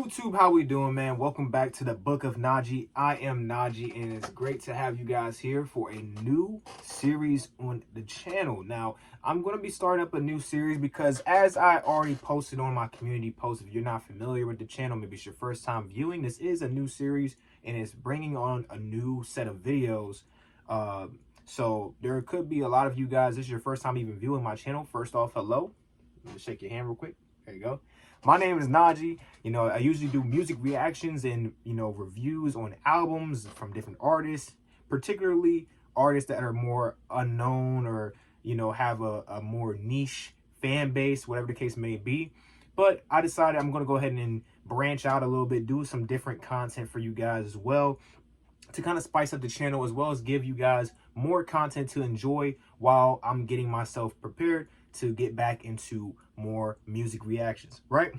YouTube, how we doing, man? Welcome back to the Book of Najee. I am Najee, and it's great to have you guys here for a new series on the channel. Now, I'm going to be starting up a new series because as I already posted on my community post, if you're not familiar with the channel, maybe it's your first time viewing, this is a new series, and it's bringing on a new set of videos. So there could be a lot of you guys, this is your first time even viewing my channel. First off, hello. Let me shake your hand real quick. There you go. My name is Najee. You know, I usually do music reactions and, reviews on albums from different artists, particularly artists that are more unknown or, have a more niche fan base, whatever the case may be. But I decided I'm going to go ahead and branch out a little bit, do some different content for you guys as well, to kind of spice up the channel, as well as give you guys more content to enjoy while I'm getting myself prepared to get back into more music reactions, right?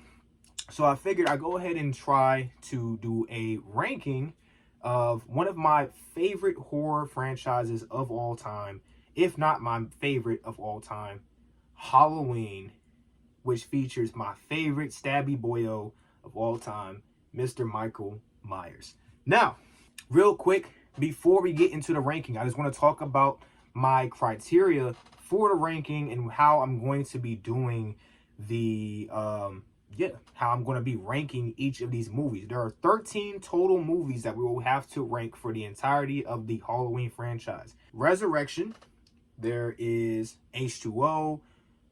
So I figured I'd go ahead and try to do a ranking of one of my favorite horror franchises of all time, if not my favorite of all time, Halloween, which features my favorite stabby boyo of all time, Mr. Michael Myers. Now, real quick, before we get into the ranking, I just want to talk about my criteria for the ranking and how I'm going to be doing the how I'm going to be ranking each of these movies. There are 13 total movies that we will have to rank for the entirety of the Halloween franchise. Resurrection, there is H2O,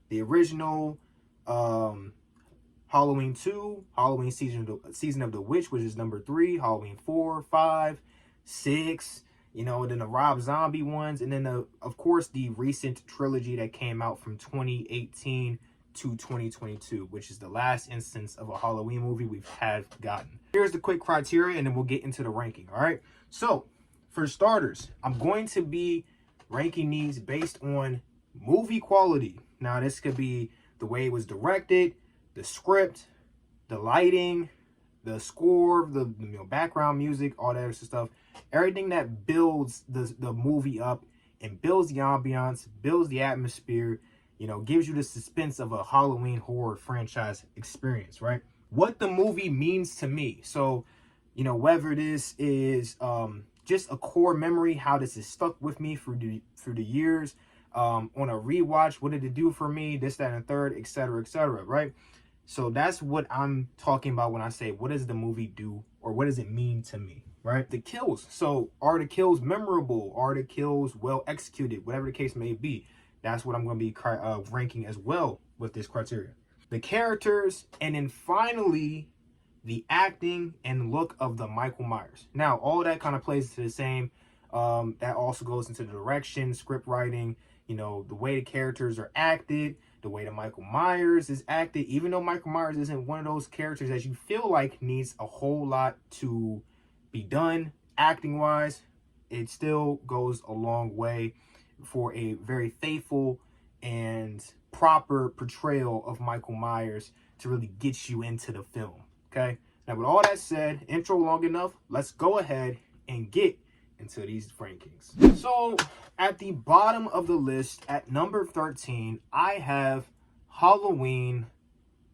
the original, Halloween 2, Halloween Season of the Witch, which is number 3, Halloween 4, 5, 6, then the Rob Zombie ones, and then of course the recent trilogy that came out from 2018 to 2022, which is the last instance of a Halloween movie we've gotten. Here's the quick criteria, and then we'll get into the ranking. All right, so for starters, I'm going to be ranking these based on movie quality. Now, this could be the way it was directed, the script, the lighting, the score, the background music, all that extra stuff, everything that builds the movie up and builds the ambiance, builds the atmosphere, gives you the suspense of a Halloween horror franchise experience, right? What the movie means to me. So, whether this is just a core memory, how this is stuck with me through the years, on a rewatch, what did it do for me, this, that, and the third, etc., right? So that's what I'm talking about when I say, what does the movie do, or what does it mean to me, right? The kills. So are the kills memorable? Are the kills well executed? Whatever the case may be. That's what I'm going to be ranking as well with this criteria. The characters, and then finally, the acting and look of the Michael Myers. Now, all that kind of plays into the same. That also goes into the direction, script writing, the way the characters are acted, the way that Michael Myers is acted. Even though Michael Myers isn't one of those characters that you feel like needs a whole lot to be done acting-wise, it still goes a long way for a very faithful and proper portrayal of Michael Myers to really get you into the film, okay? Now, with all that said, intro long enough, let's go ahead and get into these rankings. So, at the bottom of the list, at number 13, I have Halloween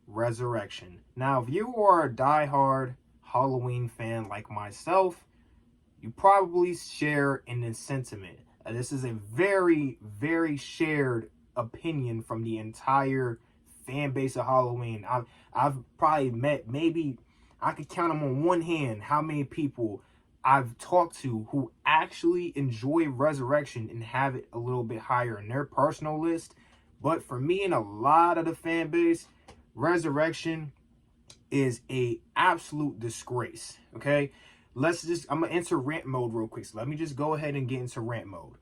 Resurrection. Now, if you are a diehard Halloween fan like myself, you probably share in this sentiment. This is a very, very shared opinion from the entire fan base of Halloween. I've probably met, maybe I could count them on one hand, how many people I've talked to who actually enjoy Resurrection and have it a little bit higher in their personal list. But for me and a lot of the fan base, Resurrection is a absolute disgrace, okay? I'm going to enter rant mode real quick. So let me just go ahead and get into rant mode.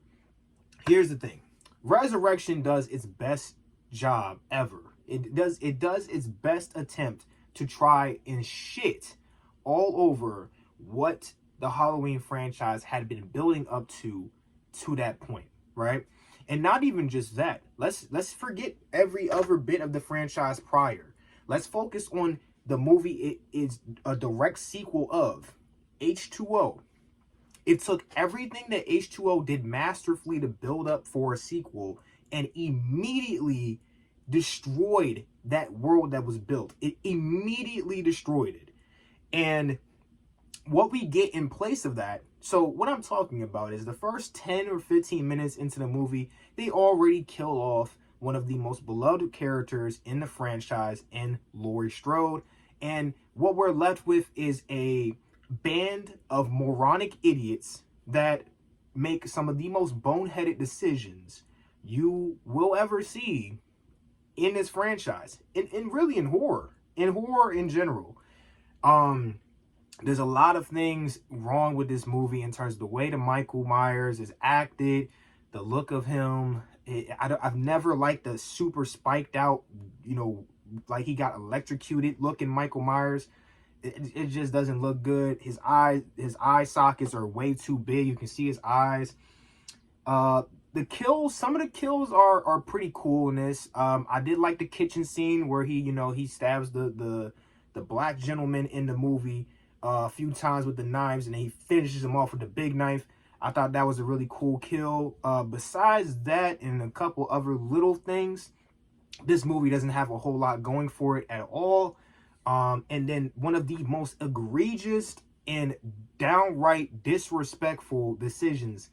Here's the thing. Resurrection does its best job ever. It does its best attempt to try and shit all over what the Halloween franchise had been building up to that point, right? And not even just that. Let's forget every other bit of the franchise prior. Let's focus on the movie it is a direct sequel of, H2O. It took everything that H2O did masterfully to build up for a sequel and immediately destroyed that world that was built. It immediately destroyed it. And what we get in place of that, so what I'm talking about is the first 10 or 15 minutes into the movie, they already kill off one of the most beloved characters in the franchise in Laurie Strode. And what we're left with is a band of moronic idiots that make some of the most boneheaded decisions you will ever see in this franchise, and really in horror in general. There's a lot of things wrong with this movie in terms of the way that Michael Myers is acted, the look of him. I've never liked the super spiked out, like he got electrocuted looking Michael Myers. It just doesn't look good. His eye sockets are way too big. You can see his eyes. The kills, some of the kills are pretty cool in this. I did like the kitchen scene where he stabs the black gentleman in the movie a few times with the knives, and then he finishes him off with the big knife. I thought that was a really cool kill. Besides that and a couple other little things, this movie doesn't have a whole lot going for it at all. And then one of the most egregious and downright disrespectful decisions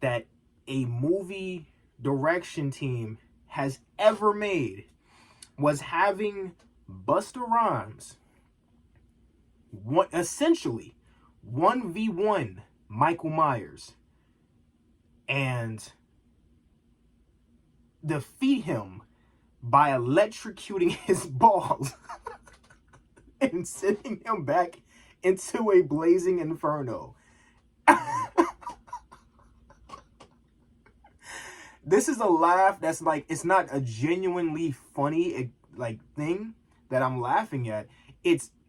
that a movie direction team has ever made was having Busta Rhymes essentially 1v1 Michael Myers and defeat him by electrocuting his balls and sending him back into a blazing inferno. This is a laugh that's like, it's not a genuinely funny like thing that I'm laughing at.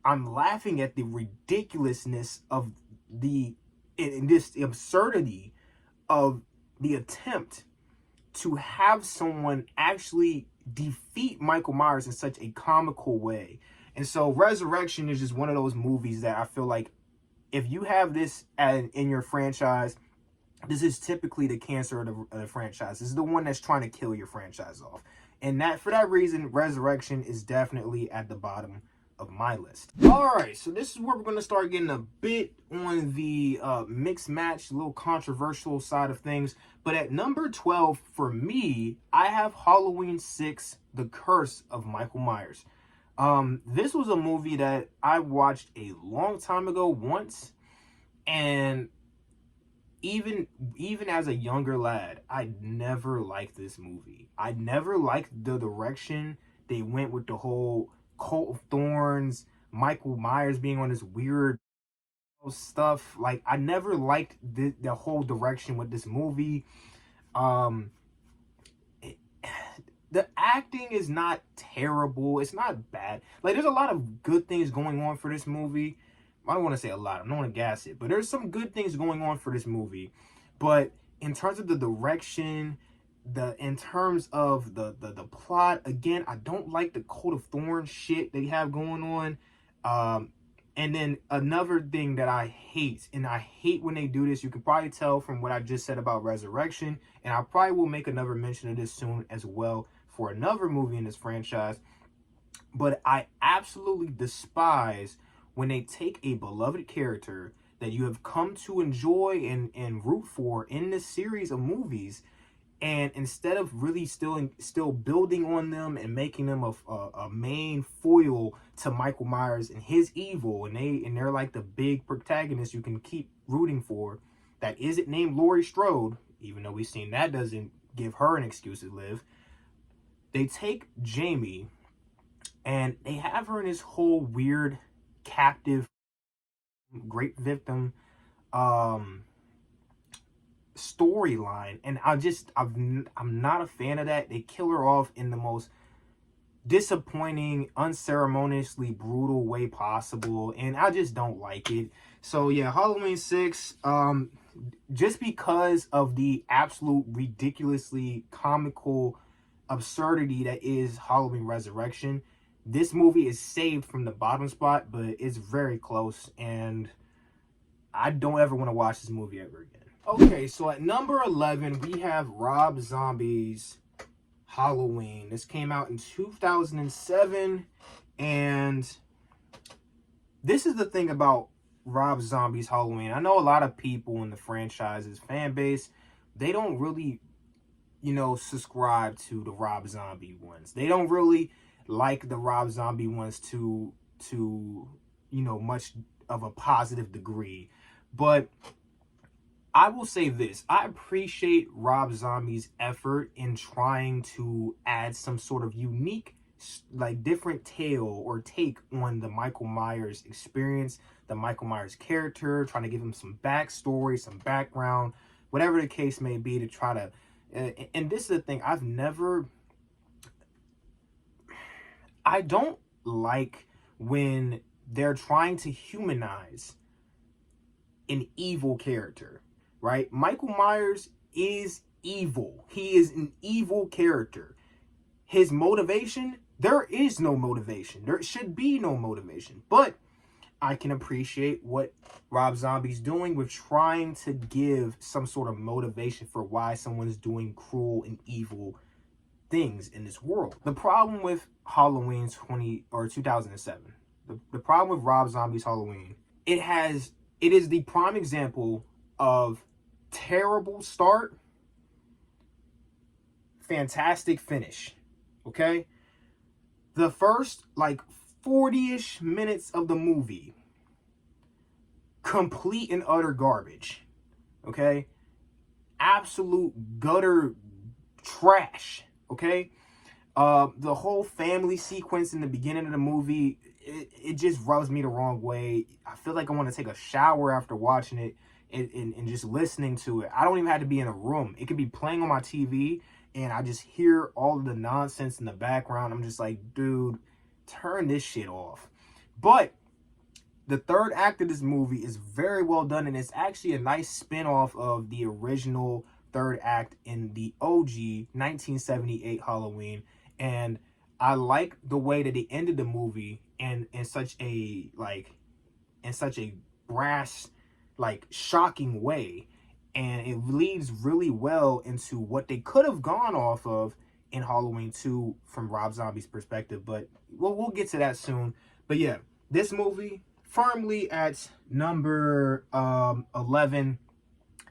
I'm laughing at the ridiculousness of the absurdity of the attempt to have someone actually defeat Michael Myers in such a comical way. And so Resurrection is just one of those movies that I feel like if you have this in your franchise, this is typically the cancer of the franchise. This is the one that's trying to kill your franchise off. And for that reason, Resurrection is definitely at the bottom of my list. All right, so this is where we're going to start getting a bit on the mixed match, a little controversial side of things. But at number 12, for me, I have Halloween 6, The Curse of Michael Myers. This was a movie that I watched a long time ago once, and even as a younger lad, I never liked this movie. I never liked the direction they went with the whole Cult of Thorns, Michael Myers being on this weird stuff. Like, I never liked the whole direction with this movie. The acting is not terrible. It's not bad. Like, there's a lot of good things going on for this movie. I don't want to say a lot. I don't want to gas it. But there's some good things going on for this movie. But in terms of the direction, in terms of the plot, again, I don't like the Coat of Thorns shit they have going on. And then another thing that I hate, and I hate when they do this, you can probably tell from what I just said about Resurrection, and I probably will make another mention of this soon as well for another movie in this franchise, but I absolutely despise when they take a beloved character that you have come to enjoy and root for in this series of movies, and instead of really still building on them and making them a main foil to Michael Myers and his evil, and they're like the big protagonist you can keep rooting for, that isn't named Laurie Strode, even though we've seen that doesn't give her an excuse to live. They take Jamie and they have her in this whole weird captive, great victim storyline, and I'm not a fan of that. They kill her off in the most disappointing, unceremoniously brutal way possible, and I just don't like it. So yeah, Halloween 6, just because of the absolute ridiculously comical absurdity that is Halloween Resurrection, this movie is saved from the bottom spot, but it's very close, and I don't ever want to watch this movie ever again. Okay, so at number 11, we have Rob Zombie's Halloween. This came out in 2007, and this is the thing about Rob Zombie's Halloween. I know a lot of people in the franchise's fan base, they don't really, subscribe to the Rob Zombie ones. They don't really like the Rob Zombie ones to much of a positive degree. But I will say this. I appreciate Rob Zombie's effort in trying to add some sort of unique, like, different tale or take on the Michael Myers experience, the Michael Myers character, trying to give him some backstory, some background, whatever the case may be, to try to, and this is the thing, I don't like when they're trying to humanize an evil character, right? Michael Myers is evil. He is an evil character. His motivation, there is no motivation. There should be no motivation. But I can appreciate what Rob Zombie's doing with trying to give some sort of motivation for why someone's doing cruel and evil things in this world. The problem with Halloween 2007, the problem with Rob Zombie's Halloween, it is the prime example of terrible start, fantastic finish. Okay? The first, like, 40-ish minutes of the movie, complete and utter garbage. Okay? Absolute gutter trash. Okay? The whole family sequence in the beginning of the movie, it just rubs me the wrong way. I feel like I want to take a shower after watching it and just listening to it. I don't even have to be in a room. It could be playing on my TV, and I just hear all of the nonsense in the background. I'm just like, dude, turn this shit off. But the third act of this movie is very well done, and it's actually a nice spin-off of the original third act in the OG 1978 Halloween. And I like the way that they ended the movie in such a brass, like, shocking way. And it leads really well into what they could have gone off of in Halloween 2 from Rob Zombie's perspective. But we'll get to that soon. But yeah, this movie firmly at number 11.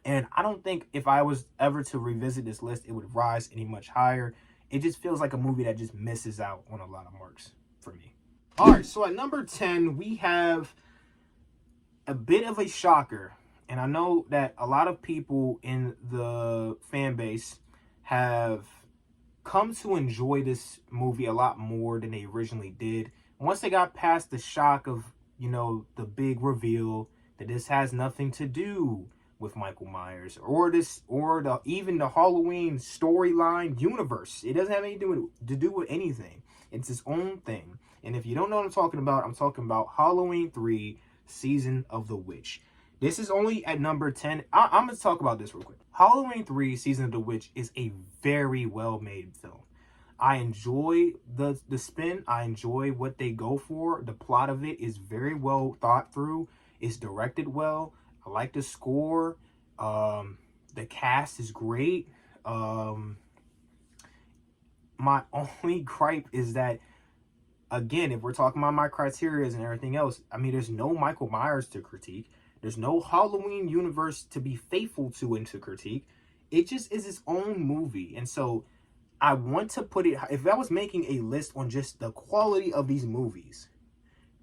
And I don't think if I was ever to revisit this list, it would rise any much higher. It just feels like a movie that just misses out on a lot of marks for me. All right, so at number 10, we have a bit of a shocker. And I know that a lot of people in the fan base have come to enjoy this movie a lot more than they originally did. Once they got past the shock of, the big reveal that this has nothing to do with Michael Myers or even the Halloween storyline universe. It doesn't have anything to do with anything. It's its own thing. And if you don't know what I'm talking about Halloween 3, Season of the Witch. This is only at number 10. I'm going to talk about this real quick. Halloween 3, Season of the Witch is a very well-made film. I enjoy the spin. I enjoy what they go for. The plot of it is very well thought through. It's directed well. I like the score. The cast is great. My only gripe is that, again, if we're talking about my criteria and everything else, I mean, there's no Michael Myers to critique. There's no Halloween universe to be faithful to and to critique. It just is its own movie. And so I want to put it, if I was making a list on just the quality of these movies,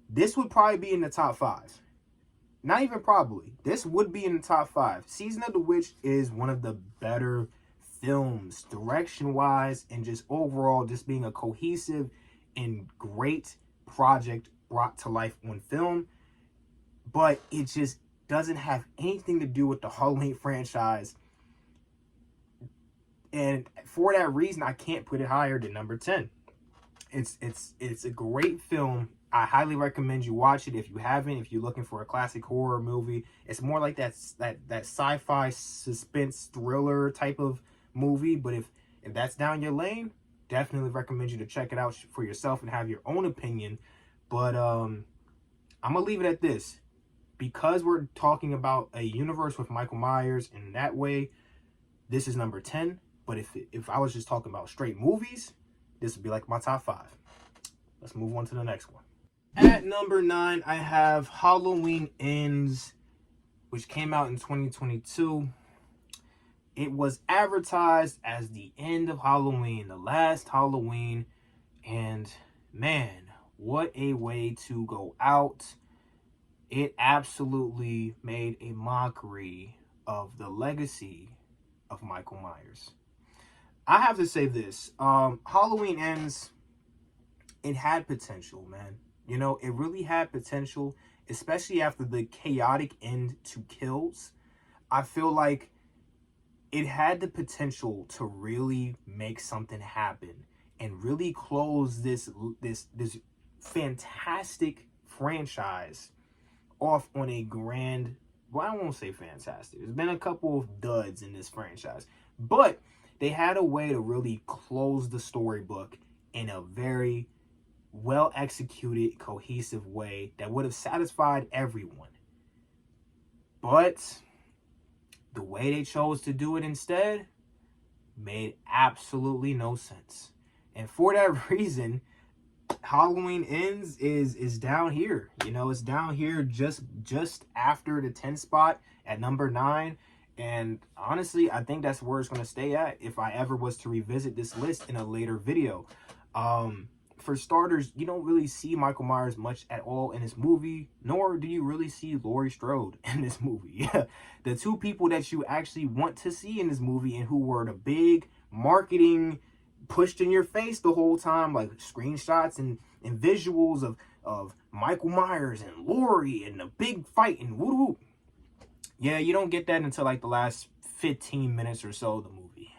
this would probably be in the top 5. Not even probably. This would be in the top 5. Season of the Witch is one of the better films, direction-wise, and just overall, just being a cohesive and great project brought to life on film. But it just doesn't have anything to do with the Halloween franchise. And for that reason, I can't put it higher than number 10. It's a great film. I highly recommend you watch it if you haven't. If you're looking for a classic horror movie, it's more like that sci-fi suspense thriller type of movie. But if that's down your lane, definitely recommend you to check it out for yourself and have your own opinion. But I'm gonna leave it at this. Because we're talking about a universe with Michael Myers in that way, this is number 10. But if I was just talking about straight movies, this would be like my top 5. Let's move on to the next one. At number 9, I have Halloween Ends, which came out in 2022. It was advertised as the end of Halloween, the last Halloween, and man, what a way to go out. It absolutely made a mockery of the legacy of Michael Myers. I have to say this, Halloween Ends, it had potential, man. You know, it really had potential, especially after the chaotic end to Kills. I feel like it had the potential to really make something happen and really close this fantastic franchise off on a grand, well, I won't say fantastic. There's been a couple of duds in this franchise, but they had a way to really close the storybook in a very well executed, cohesive way that would have satisfied everyone. But the way they chose to do it instead made absolutely no sense. And for that reason, Halloween Ends is down here. You know, it's down here just after the 10 spot at number 9. And honestly, I think that's where it's going to stay at if I ever was to revisit this list in a later video. For starters, you don't really see Michael Myers much at all in this movie, nor do you really see Laurie Strode in this movie. The two people that you actually want to see in this movie and who were the big marketing pushed in your face the whole time, like screenshots and visuals of Michael Myers and Laurie and the big fight and woo-woo. Yeah, you don't get that until like the last 15 minutes or so of the movie.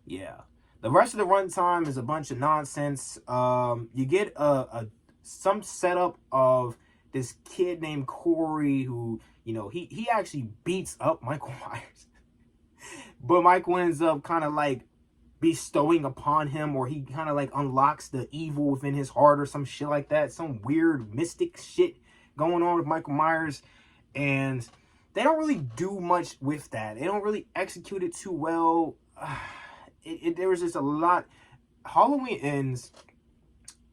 Yeah. The rest of the runtime is a bunch of nonsense. You get some setup of this kid named Corey who, you know, he actually beats up Michael Myers. But Michael ends up kind of like bestowing upon him, or he kind of like unlocks the evil within his heart or some shit like that. Some weird mystic shit going on with Michael Myers. And they don't really do much with that. They don't really execute it too well. There was just a lot. Halloween Ends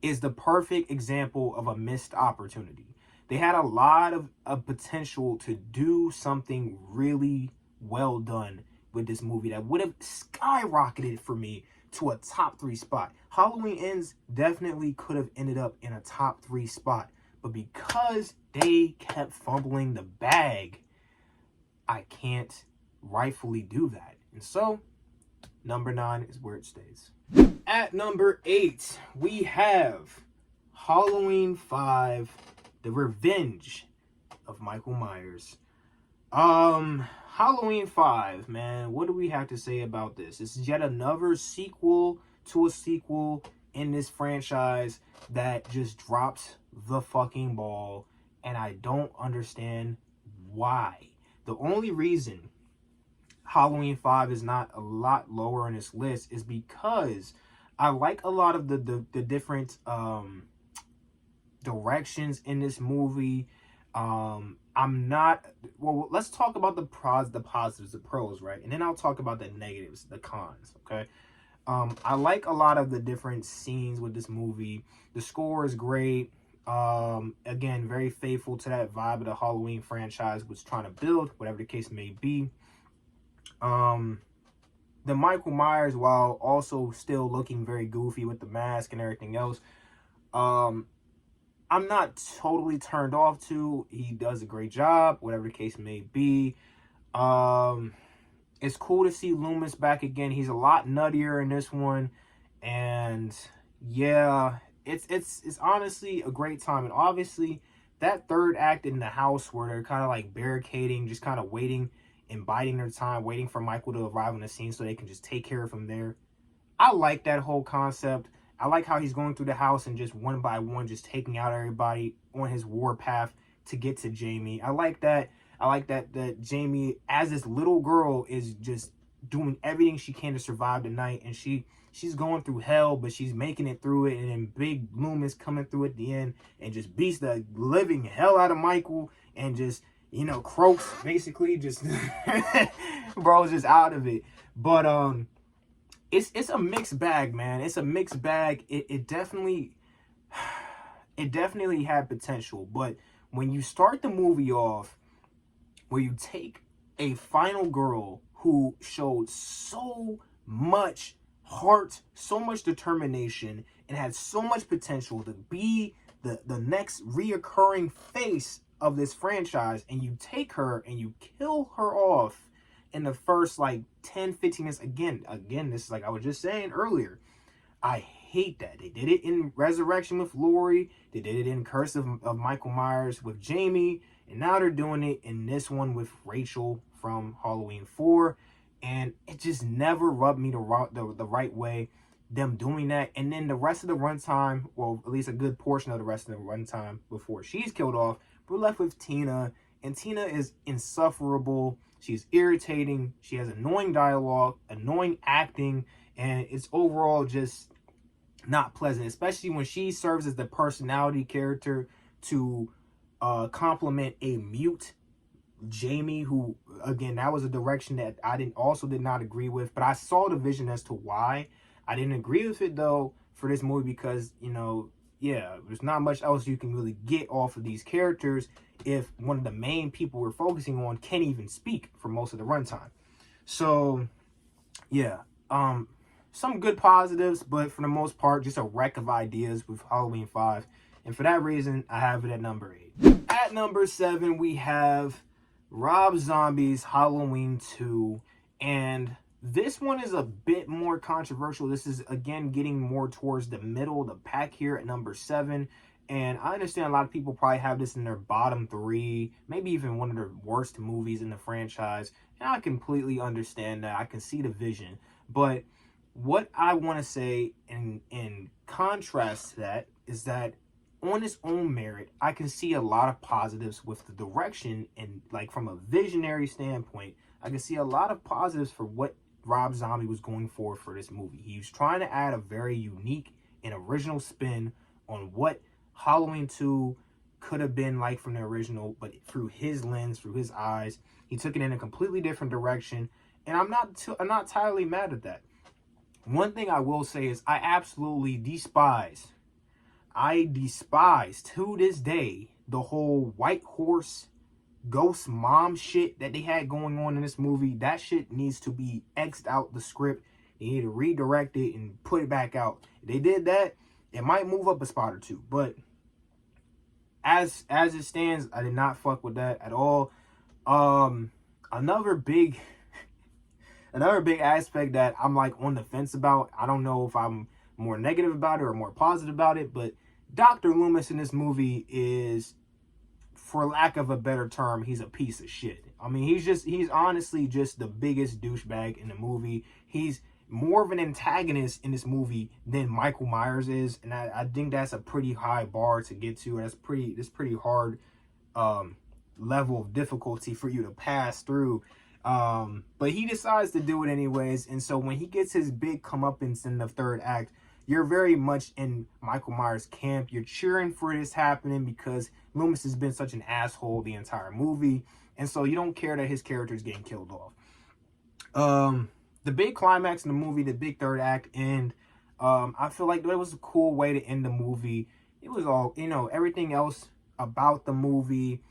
is the perfect example of a missed opportunity. They had a lot of potential to do something really well done with this movie that would have skyrocketed for me to a top 3 spot. Halloween Ends definitely could have ended up in a top 3 spot, but because they kept fumbling the bag, I can't rightfully do that. And so number 9 is where it stays. At number 8, we have Halloween 5, The Revenge of Michael Myers. Halloween 5, man, what do we have to say about this? This is yet another sequel to a sequel in this franchise that just drops the fucking ball, and I don't understand why. The only reason Halloween 5 is not a lot lower on this list is because I like a lot of the different directions in this movie. I'm not, well, let's talk about the positives, the pros, right? And then I'll talk about the negatives, the cons, okay? I like a lot of the different scenes with this movie. The score is great. Again, very faithful to that vibe of the Halloween franchise was trying to build, whatever the case may be. The Michael Myers, while also still looking very goofy with the mask and everything else, I'm not totally turned off to. He does a great job, whatever the case may be. It's cool to see Loomis back again. He's a lot nuttier in this one, and yeah, it's honestly a great time. And obviously, that third act in the house where they're kind of like barricading, just kind of waiting and biding their time, waiting for Michael to arrive on the scene so they can just take care of him there. I like that whole concept. I like how he's going through the house and just one by one just taking out everybody on his warpath to get to Jamie. I like that. I like that Jamie, as this little girl, is just doing everything she can to survive the night, and she's going through hell, but she's making it through it. And then Big Loomis coming through at the end and just beats the living hell out of Michael and just, you know, croaks basically, just bro's just out of it. But it's a mixed bag, man. It's a mixed bag. It definitely, it definitely had potential. But when you start the movie off where you take a final girl who showed so much heart, so much determination, and had so much potential to be the next reoccurring face of this franchise, and you take her and you kill her off in the first like 10-15 minutes. Again, this is like I was just saying earlier, I hate that. They did it in Resurrection with Laurie, they did it in Curse of Michael Myers with Jamie, and now they're doing it in this one with Rachel from Halloween 4. And it just never rubbed me the right way, them doing that. And then the rest of the runtime, well, at least a good portion of the rest of the runtime before she's killed off, we're left with Tina. And Tina is insufferable. She's irritating. She has annoying dialogue, annoying acting, and it's overall just not pleasant, especially when she serves as the personality character to complement a mute Jamie, who, again, that was a direction that I did not agree with, but I saw the vision as to why. I didn't agree with it though for this movie because, you know, yeah, there's not much else you can really get off of these characters if one of the main people we're focusing on can't even speak for most of the runtime. So yeah, some good positives, but for the most part, just a wreck of ideas with Halloween 5. And for that reason, I have it at number 8. At number 7, we have Rob Zombie's Halloween 2. And this one is a bit more controversial. This is, again, getting more towards the middle of the pack here at number 7. And I understand a lot of people probably have this in their bottom 3, maybe even one of their worst movies in the franchise. And I completely understand that. I can see the vision. But what I want to say in contrast to that is that on its own merit, I can see a lot of positives with the direction, and like from a visionary standpoint, I can see a lot of positives for what Rob Zombie was going for this movie. He was trying to add a very unique and original spin on what Halloween 2 could have been like from the original, but through his lens, through his eyes. He took it in a completely different direction, and I'm not entirely mad at that. One thing I will say is I absolutely despise to this day the whole white horse ghost mom shit that they had going on in this movie. That shit needs to be X'd out the script. They need to redirect it and put it back out. If they did that, it might move up a spot or two. But as it stands, I did not fuck with that at all. Another big aspect that I'm like on the fence about, I don't know if I'm more negative about it or more positive about it, but Dr. Loomis in this movie is, for lack of a better term, he's a piece of shit. I mean, he's honestly just the biggest douchebag in the movie. He's more of an antagonist in this movie than Michael Myers is, and I think that's a pretty high bar to get to. That's pretty hard level of difficulty for you to pass through. But he decides to do it anyways, and so when he gets his big comeuppance in the third act, you're very much in Michael Myers' camp. You're cheering for this happening because Loomis has been such an asshole the entire movie, and so you don't care that his character is getting killed off. The big climax in the movie, the big third act end, I feel like that was a cool way to end the movie. It was all, you know, everything else about the movie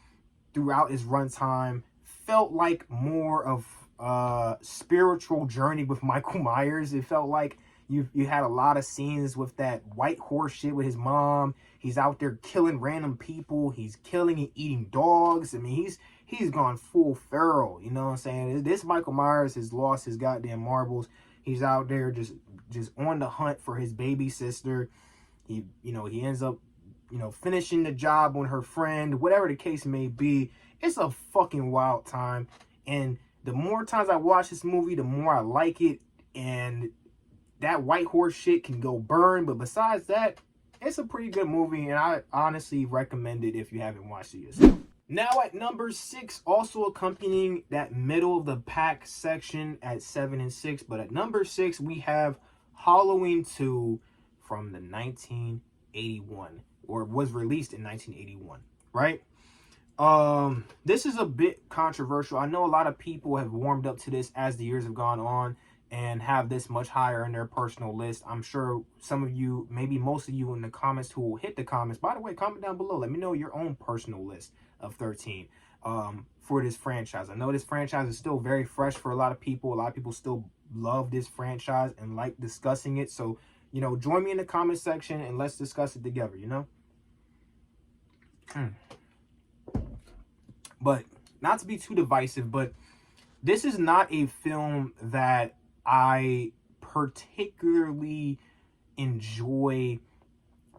throughout its runtime felt like more of a spiritual journey with Michael Myers. It felt like you had a lot of scenes with that white horse shit with his mom. He's out there killing random people. He's killing and eating dogs. I mean, he's gone full feral. You know what I'm saying? This Michael Myers has lost his goddamn marbles. He's out there just on the hunt for his baby sister. He ends up, finishing the job on her friend, whatever the case may be. It's a fucking wild time. And the more times I watch this movie, the more I like it. And that white horse shit can go burn. But besides that, it's a pretty good movie. And I honestly recommend it if you haven't watched it yourself. Now at number 6, also accompanying that middle of the pack section at 7 and 6. But at number 6, we have Halloween 2 from the 1981, or was released in 1981, right? This is a bit controversial. I know a lot of people have warmed up to this as the years have gone on, and have this much higher in their personal list. I'm sure some of you, maybe most of you in the comments who will hit the comments, by the way, comment down below. Let me know your own personal list of 13 for this franchise. I know this franchise is still very fresh for a lot of people. A lot of people still love this franchise and like discussing it. So, you know, join me in the comment section and let's discuss it together, you know? But not to be too divisive, but this is not a film that I particularly enjoy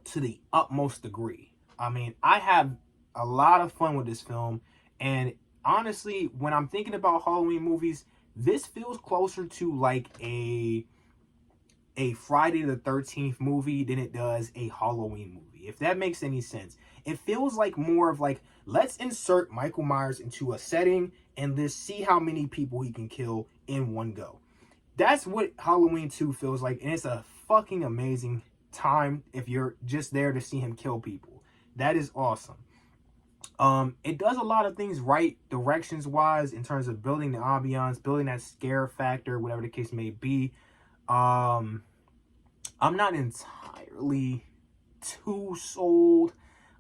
to the utmost degree. I mean, I have a lot of fun with this film, and honestly, when I'm thinking about Halloween movies, this feels closer to like a Friday the 13th movie than it does a Halloween movie, if that makes any sense. It feels like more of like, let's insert Michael Myers into a setting and let's see how many people he can kill in one go. That's what Halloween 2 feels like, and it's a fucking amazing time if you're just there to see him kill people. That is awesome. It does a lot of things right directions wise in terms of building the ambiance, building that scare factor, whatever the case may be. I'm not entirely too sold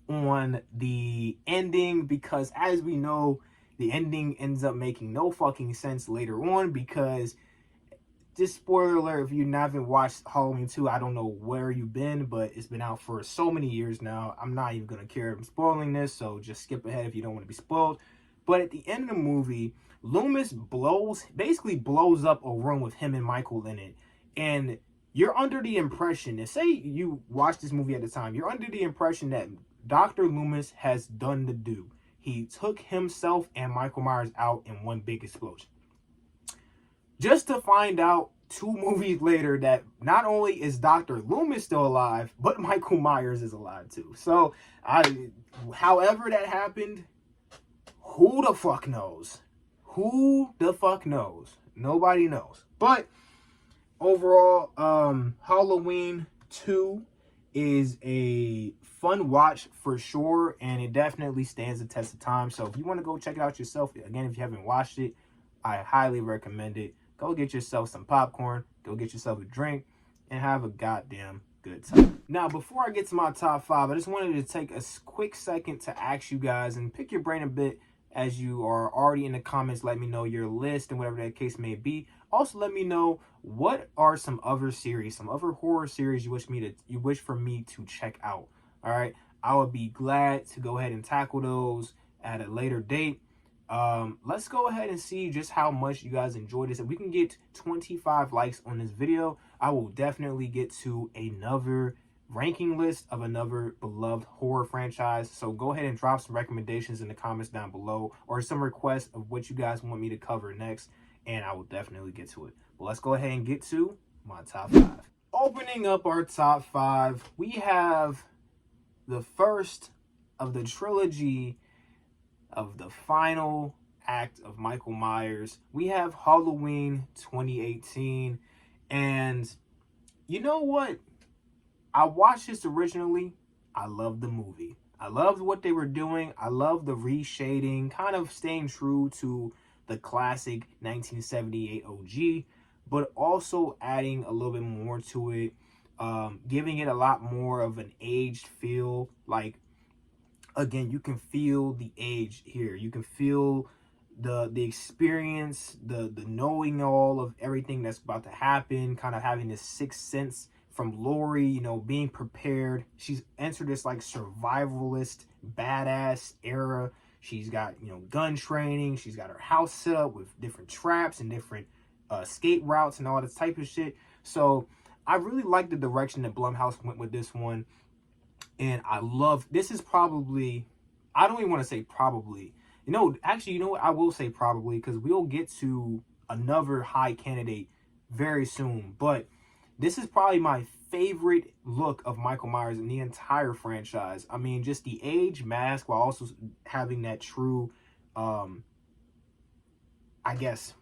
on the ending because, as we know, the ending ends up making no fucking sense later on because, just spoiler alert, if you haven't watched Halloween 2, I don't know where you've been, but it's been out for so many years now. I'm not even going to care if I'm spoiling this, so just skip ahead if you don't want to be spoiled. But at the end of the movie, Loomis basically blows up a room with him and Michael in it. And you're under the impression, and say you watched this movie at the time, you're under the impression that Dr. Loomis has done the do. He took himself and Michael Myers out in one big explosion. Just to find out 2 movies later that not only is Dr. Loomis still alive, but Michael Myers is alive too. So, however that happened, who the fuck knows? Who the fuck knows? Nobody knows. But overall, Halloween 2 is a fun watch for sure, and it definitely stands the test of time. So if you want to go check it out yourself, again, if you haven't watched it, I highly recommend it. Go get yourself some popcorn, go get yourself a drink, and have a goddamn good time. Now, before I get to my top 5, I just wanted to take a quick second to ask you guys and pick your brain a bit as you are already in the comments. Let me know your list and whatever that case may be. Also, let me know what are some other series, some other horror series you wish for me to check out. All right, I would be glad to go ahead and tackle those at a later date. Let's go ahead and see just how much you guys enjoyed this. If we can get 25 likes on this video, I will definitely get to another ranking list of another beloved horror franchise. So go ahead and drop some recommendations in the comments down below, or some requests of what you guys want me to cover next, and I will definitely get to it. But let's go ahead and get to my top 5. Opening up our top 5, we have the first of the trilogy of the final act of Michael Myers. We have Halloween 2018, and you know what? I watched this originally. I loved the movie. I loved what they were doing. I loved the reshading, kind of staying true to the classic 1978 OG, but also adding a little bit more to it, giving it a lot more of an aged feel. Like, again, you can feel the age here. You can feel the experience, the knowing all of everything that's about to happen, kind of having this sixth sense from Laurie, you know, being prepared. She's entered this like survivalist, badass era. She's got, you know, gun training. She's got her house set up with different traps and different escape routes and all this type of shit. So I really like the direction that Blumhouse went with this one. And I love, this is probably, I don't even want to say probably. You know, actually, you know what? I will say probably, because we'll get to another high candidate very soon. But this is probably my favorite look of Michael Myers in the entire franchise. I mean, just the age mask while also having that true, I guess,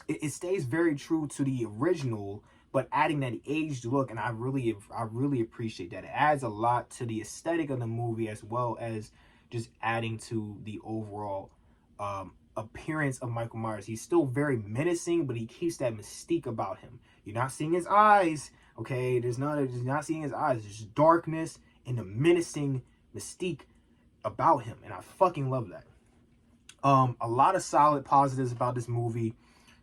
it stays very true to the original, but adding that aged look, and I really appreciate that. It adds a lot to the aesthetic of the movie, as well as just adding to the overall appearance of Michael Myers. He's still very menacing, but he keeps that mystique about him. You're not seeing his eyes, okay? There's not seeing his eyes. There's just darkness and the menacing mystique about him, and I fucking love that. A lot of solid positives about this movie.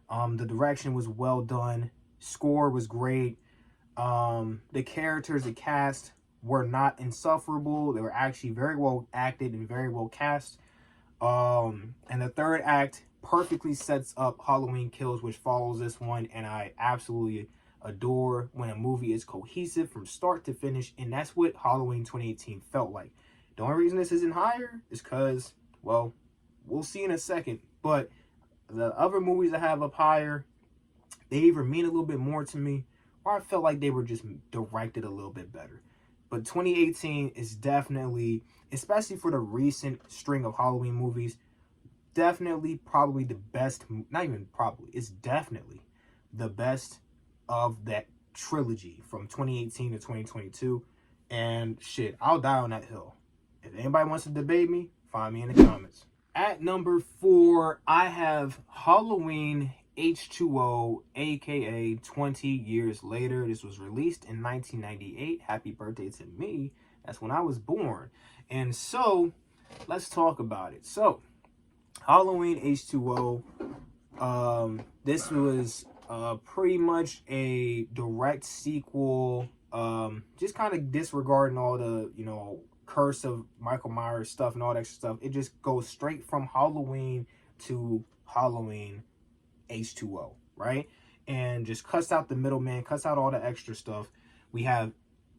The direction was well done. Score was great. The characters, the cast were not insufferable. They were actually very well acted and very well cast. And the third act perfectly sets up Halloween Kills, which follows this one, and I absolutely adore when a movie is cohesive from start to finish, and that's what Halloween 2018 felt like. The only reason this isn't higher is because, well, we'll see in a second, but the other movies I have up higher, they either mean a little bit more to me, or I felt like they were just directed a little bit better. But 2018 is definitely, especially for the recent string of Halloween movies, definitely probably the best, not even probably, it's definitely the best of that trilogy from 2018 to 2022. And shit, I'll die on that hill. If anybody wants to debate me, find me in the comments. At number 4, I have Halloween H2O, aka 20 Years Later. This was released in 1998. Happy birthday to me. That's when I was born. And so, let's talk about it. So, Halloween H2O, this was pretty much a direct sequel, just kind of disregarding all the, you know, curse of Michael Myers stuff and all that extra stuff. It just goes straight from Halloween to Halloween H2O, right? And just cuts out the middleman, cuts out all the extra stuff. We have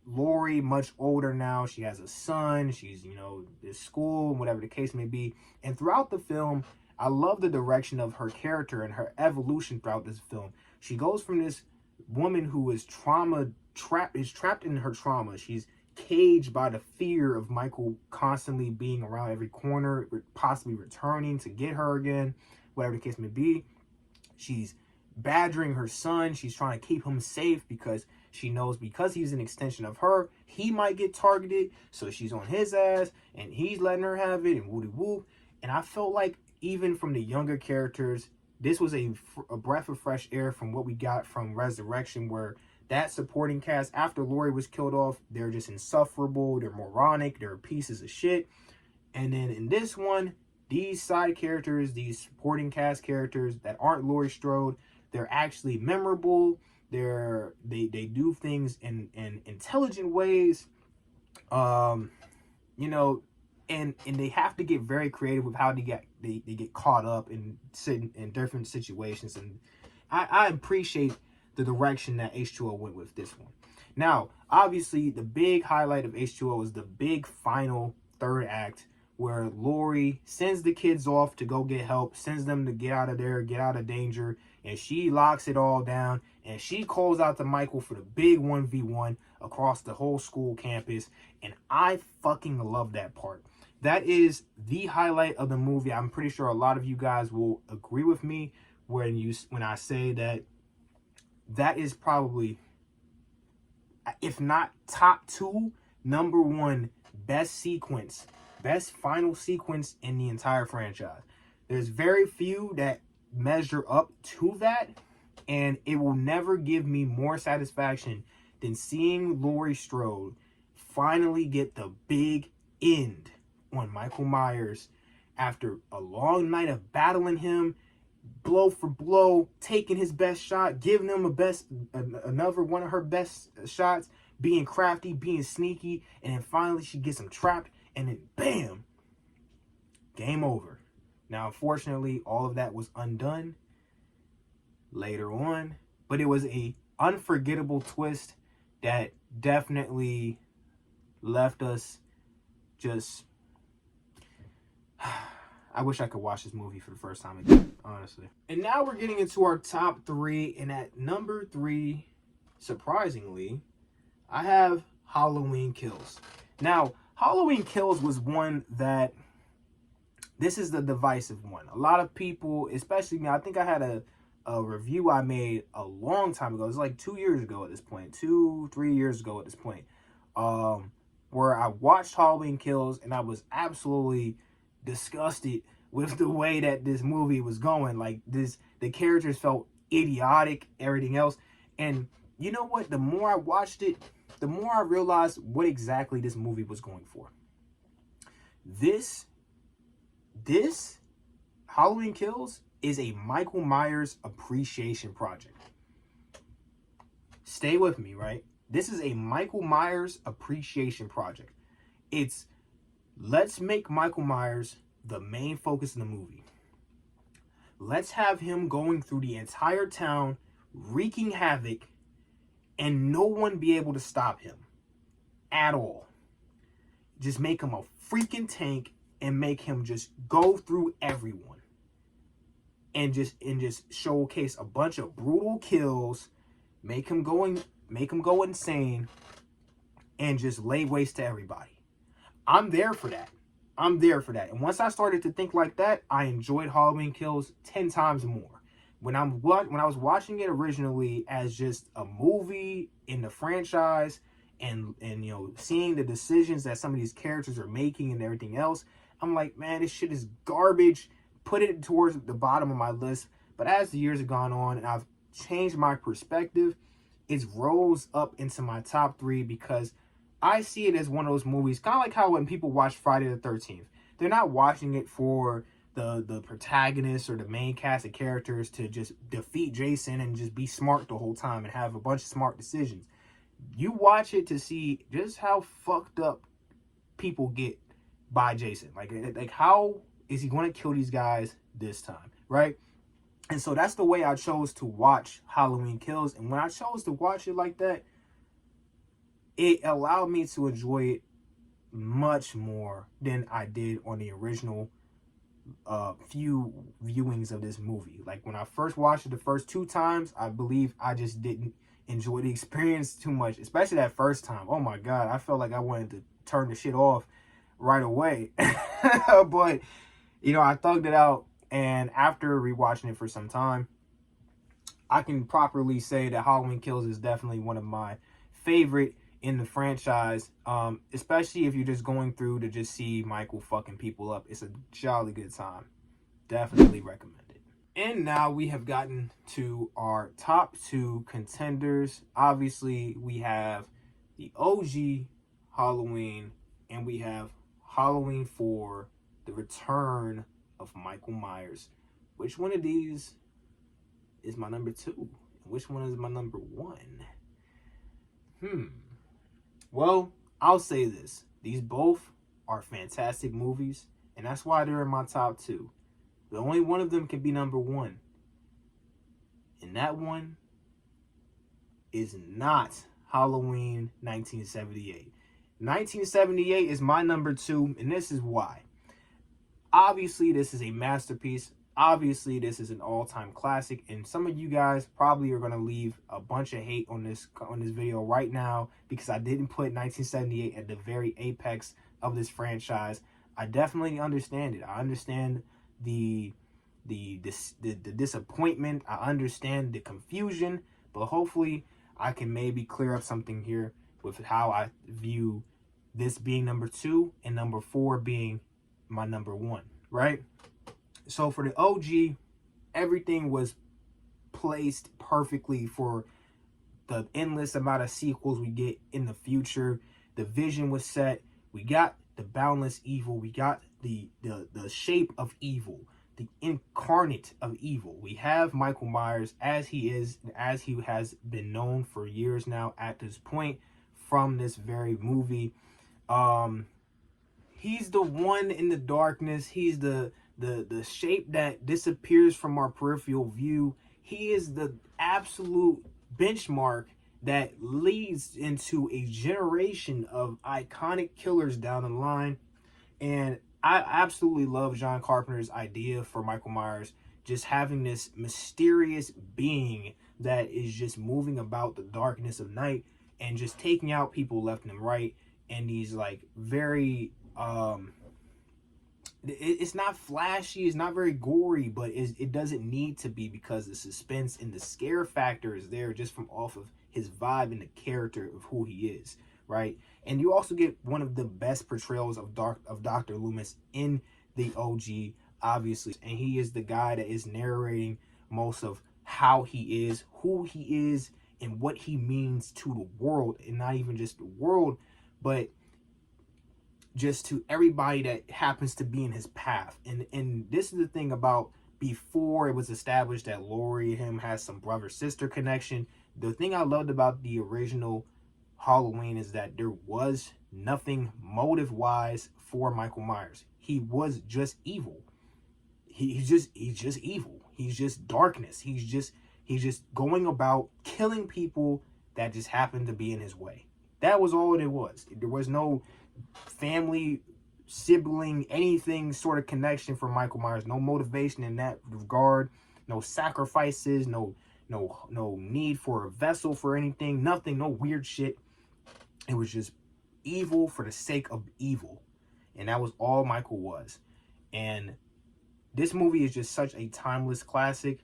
Laurie, much older now. She has a son. She's, you know, in school, whatever the case may be. And throughout the film, I love the direction of her character and her evolution throughout this film. She goes from this woman who is trapped in her trauma. She's caged by the fear of Michael constantly being around every corner, possibly returning to get her again, whatever the case may be. She's badgering her son. She's trying to keep him safe because she knows because he's an extension of her, he might get targeted. So she's on his ass and he's letting her have it and woody woo. And I felt like even from the younger characters, this was a breath of fresh air from what we got from Resurrection, where that supporting cast, after Laurie was killed off, they're just insufferable, they're moronic, they're pieces of shit. And then in this one, these side characters, these supporting cast characters that aren't Laurie Strode, they're actually memorable. They do things in intelligent ways, you know, and they have to get very creative with how they get caught up in different situations. And I appreciate the direction that H2O went with this one. Now, obviously, the big highlight of H2O is the big final third act, where Laurie sends the kids off to go get help, sends them to get out of there, get out of danger, and she locks it all down, and she calls out to Michael for the big 1v1 across the whole school campus, and I fucking love that part. That is the highlight of the movie. I'm pretty sure a lot of you guys will agree with me when I say that is probably, if not top 2, number 1 best final sequence in the entire franchise. There's very few that measure up to that, and it will never give me more satisfaction than seeing Laurie Strode finally get the big end on Michael Myers after a long night of battling him, blow for blow, taking his best shot, giving him another one of her best shots, being crafty, being sneaky, and then finally she gets him trapped, and then bam, game over. Now, unfortunately, all of that was undone later on, but it was a unforgettable twist that definitely left us just... I wish I could watch this movie for the first time again, honestly. And now we're getting into our top 3, and at number 3, surprisingly, I have Halloween Kills. Now, Halloween Kills was one that, this is the divisive one. A lot of people, especially me, I think I had a review I made a long time ago. It was like 2 years ago at this point, 2-3 years ago at this point, where I watched Halloween Kills and I was absolutely disgusted with the way that this movie was going. Like the characters felt idiotic, everything else. And you know what? The more I watched it, the more I realized what exactly this movie was going for. This Halloween Kills is a Michael Myers appreciation project. Stay with me, right? This is a Michael Myers appreciation project. It's let's make Michael Myers the main focus in the movie. Let's have him going through the entire town, wreaking havoc, and no one be able to stop him at all. Just make him a freaking tank and make him just go through everyone. And just showcase a bunch of brutal kills, make him go insane, and just lay waste to everybody. I'm there for that. I'm there for that. And once I started to think like that, I enjoyed Halloween Kills 10 times more. When I was watching it originally as just a movie in the franchise, and you know, seeing the decisions that some of these characters are making and everything else, I'm like, man, this shit is garbage. Put it towards the bottom of my list. But as the years have gone on and I've changed my perspective, it's rose up into my top 3 because I see it as one of those movies, kind of like how when people watch Friday the 13th, they're not watching it for the protagonist or the main cast of characters to just defeat Jason and just be smart the whole time and have a bunch of smart decisions. You watch it to see just how fucked up people get by Jason. Like how is he going to kill these guys this time, right? And so that's the way I chose to watch Halloween Kills. And when I chose to watch it like that, it allowed me to enjoy it much more than I did on the original few viewings of this movie. Like when I first watched it the first 2 times, I believe I just didn't enjoy the experience too much, especially that first time. Oh my God, I felt like I wanted to turn the shit off right away. But, you know, I thugged it out, and after rewatching it for some time, I can properly say that Halloween Kills is definitely one of my favorite in the franchise, especially if you're just going through to just see Michael fucking people up. It's a jolly good time. Definitely recommend it. And now we have gotten to our top 2 contenders. Obviously, we have the OG Halloween, and we have Halloween 4, the return of Michael Myers. Which one of these is my number 2? Which one is my number 1? Well, I'll say this. These both are fantastic movies, and that's why they're in my top 2. But only one of them can be number 1. And that one is not Halloween 1978. 1978 is my number 2, and this is why. Obviously, this is a masterpiece. Obviously, this is an all-time classic, and some of you guys probably are going to leave a bunch of hate on this video right now because I didn't put 1978 at the very apex of this franchise. I definitely understand it. I understand the disappointment. I understand the confusion, but hopefully I can maybe clear up something here with how I view this being number 2 and number 4 being my number 1, right? So for the OG, everything was placed perfectly for the endless amount of sequels we get in the future. The vision was set. We got the boundless evil. We got the shape of evil, the incarnate of evil. We have Michael Myers as he is, as he has been known for years now at this point from this very movie. He's the one in the darkness. He's the shape that disappears from our peripheral view. He is the absolute benchmark that leads into a generation of iconic killers down the line. And I absolutely love John Carpenter's idea for Michael Myers, just having this mysterious being that is just moving about the darkness of night and just taking out people left and right. And these like very it's not flashy, it's not very gory, but it doesn't need to be because the suspense and the scare factor is there just from off of his vibe and the character of who he is, right? And you also get one of the best portrayals of Dr. Loomis in the OG. obviously, and he is the guy that is narrating most of how he is, who he is, and what he means to the world, and not even just the world, but just to everybody that happens to be in his path. And this is the thing about, before it was established that Laurie and him has some brother-sister connection, the thing I loved about the original Halloween is that there was nothing motive-wise for Michael Myers. He was just evil. He's just evil. He's just darkness. He's just going about killing people that just happened to be in his way. That was all it was. There was no family, sibling, anything sort of connection for Michael Myers. No motivation in that regard. No sacrifices. No need for a vessel for anything. Nothing. No weird shit. It was just evil for the sake of evil, and that was all Michael was. And this movie is just such a timeless classic,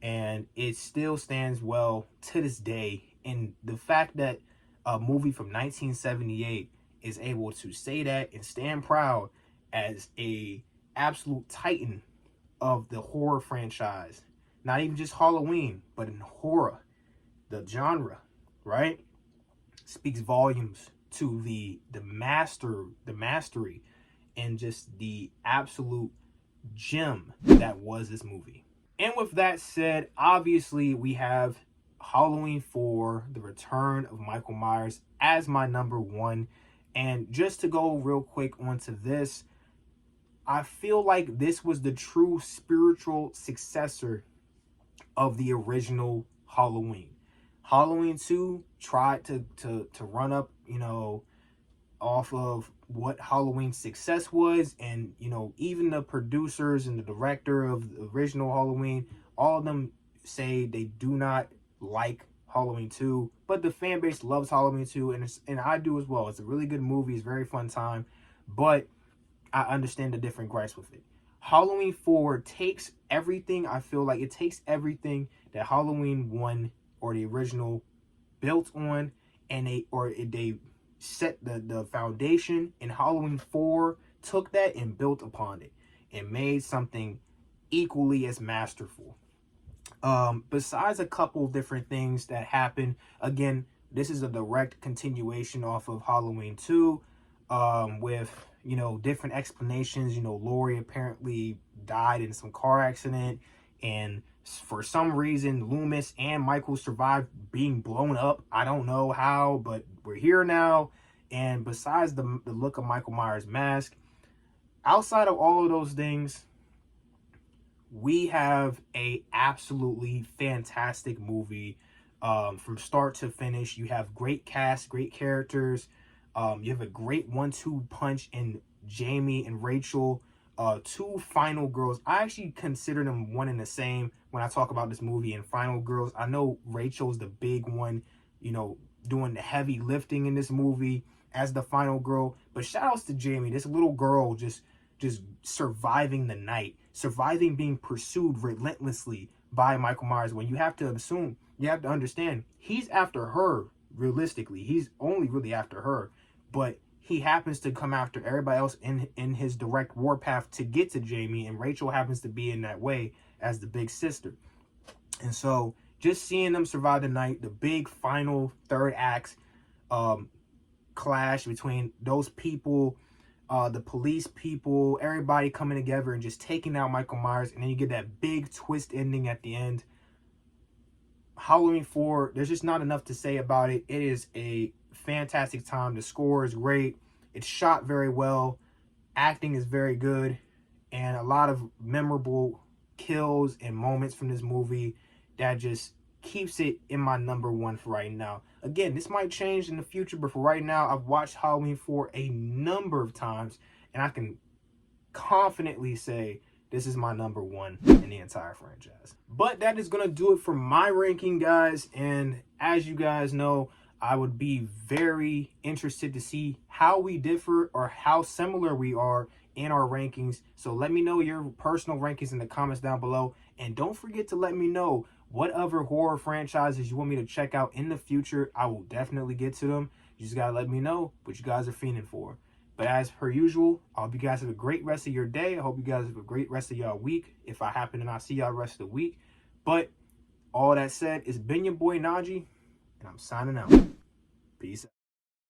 and it still stands well to this day. And the fact that a movie from 1978 is able to say that and stand proud as a absolute titan of the horror franchise, not even just Halloween, but in horror, the genre, right, speaks volumes to the mastery and just the absolute gem that was this movie. And with that said, obviously we have Halloween 4, The Return of Michael Myers, as my number one. And just to go real quick onto this, I feel like this was the true spiritual successor of the original Halloween. Halloween 2 tried to run up, off of what Halloween's success was. And, even the producers and the director of the original Halloween, all of them say they do not like Halloween 2. But the fan base loves Halloween 2, and I do as well. It's a really good movie. It's a very fun time. But I understand the different gripes with it. Halloween 4 takes everything, I feel like it takes everything that Halloween 1 or the original built on, and they set the foundation, and Halloween 4 took that and built upon it and made something equally as masterful. Besides a couple of different things that happen, again, this is a direct continuation off of Halloween 2, with different explanations. Laurie apparently died in some car accident, and for some reason Loomis and Michael survived being blown up. I don't know how, but we're here now. And besides the look of Michael Myers' mask, outside of all of those things, we have a absolutely fantastic movie, from start to finish. You have great cast, great characters. You have a great 1-2 punch in Jamie and Rachel, two final girls. I actually consider them one and the same when I talk about this movie. And final girls, I know Rachel's the big one, doing the heavy lifting in this movie as the final girl. But shout outs to Jamie, this little girl just surviving the night, surviving being pursued relentlessly by Michael Myers, when you have to understand he's after her. Realistically, he's only really after her, but he happens to come after everybody else in his direct warpath to get to Jamie, and Rachel happens to be in that way as the big sister. And so just seeing them survive the night, the big final third act clash between those people, the police people, everybody coming together and just taking out Michael Myers, and then you get that big twist ending at the end. Halloween 4, there's just not enough to say about it. It is a fantastic time. The score is great. It's shot very well. Acting is very good. And a lot of memorable kills and moments from this movie that just keeps it in my number one for right now. Again, this might change in the future, but for right now, I've watched Halloween 4 a number of times, and I can confidently say this is my number one in the entire franchise. But that is going to do it for my ranking, guys. And as you guys know, I would be very interested to see how we differ or how similar we are in our rankings. So let me know your personal rankings in the comments down below. And don't forget to let me know what other horror franchises you want me to check out in the future. I will definitely get to them. You just got to let me know what you guys are fiending for. But as per usual, I hope you guys have a great rest of your day. I hope you guys have a great rest of y'all week. If I happen to not see y'all rest of the week. But all that said, it's been your boy Najee, and I'm signing out. Peace out.